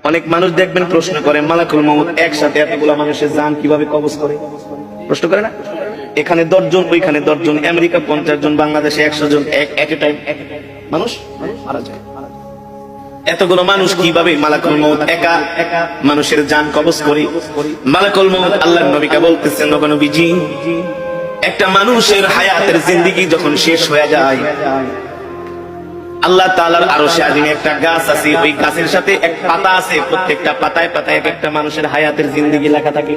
অনেক মানুষ দেখবেন প্রশ্ন করে মালাকুল মউত একসাথে এতগুলা মানুষের জান কিভাবে কবজ করে, প্রশ্ন করে না? এখানে 10 জন, ওইখানে 10 জন, আমেরিকা 50 জন, বাংলাদেশে 100 জন, এক টাইম মানুষ মারা যায়। এতগুলো মানুষ কিভাবে মালাকুল মউত একা মানুষের জান কবজ করে? মালাকুল মউত আল্লাহর নবীকে বলতেছেন, নবীজি, একটা মানুষের হায়াতের জিন্দেগি যখন শেষ হয়ে যায়, আল্লাহ তাআলার আরশে আজিমে একটা গাছ আছে, ওই গাছের সাথে এক পাতা আছে, প্রত্যেকটা পাতায় পাতায় এক একটা মানুষের হায়াতের জিন্দেগি লেখা থাকে।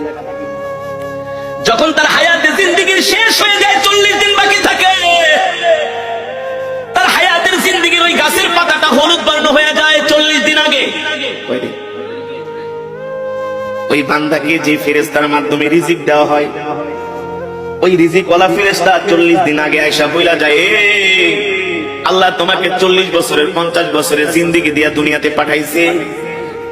যখন তার হায়াতের জিন্দেগি শেষ হয়ে যায়, 40 দিন বাকি থাকে, তার হায়াতের জিন্দেগির ওই গাছের পাতাটা হলুদ বর্ণ হয়ে যায় 40 দিন আগে। ওই বান্দাকে যে ফেরেশতার মাধ্যমে রিজিক দেওয়া হয়, ওই রিজিক ওয়ালা ফেরেশতা 40 দিন আগে আয়েশা বইলা যায়, আল্লাহ তোমাকে 40 বছরের 50 বছরের জিন্দেগি দিয়া দুনিয়াতে পাঠাইছে,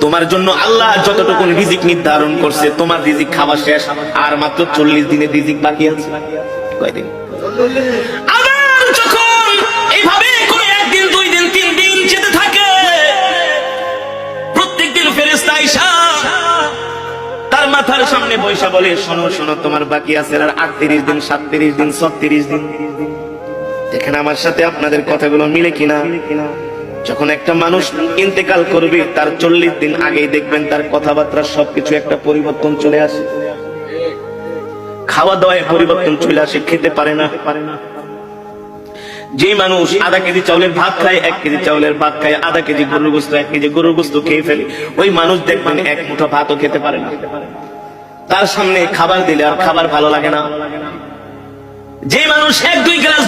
তোমার জন্য আল্লাহ যতটুকু রিজিক নির্ধারণ করছে, তোমার রিজিক খাওয়া শেষ, আর মাত্র 40 দিনের রিজিক বাকি আছে। কয়দিন? আবার যখন এইভাবে করে একদিন, 2 দিন, 3 দিন যেতে থাকে, প্রত্যেকদিন ফেরেশতা আয়েশা তার মাথার সামনে বৈশা বলে, শোনো শোনো, তোমার বাকি আছে আর 38 দিন, 37 দিন, 36 দিন। দেখেন আমার সাথে আপনাদের কথাগুলো মিলে কিনা। যখন একটা মানুষ ইন্তেকাল করবে, তার 40 দিন আগেই দেখবেন তার কথাবার্তা সবকিছু একটা পরিবর্তন চলে আসে, খাওয়া দাওয়ায় পরিবর্তন চলে আসে, খেতে পারে না। যে মানুষ আধা কেজি চাউলের ভাত খায়, 1 কেজি চাউলের ভাত খায়, আধা কেজি গরুর গোশত, 1 কেজি গরুর গোশত খেয়ে ফেলে, ওই মানুষ দেখবেন 1 মুঠো ভাতও খেতে পারে না। তার সামনে খাবার দিলে আর খাবার ভালো লাগে না। যে মানুষ 1-2 গ্লাস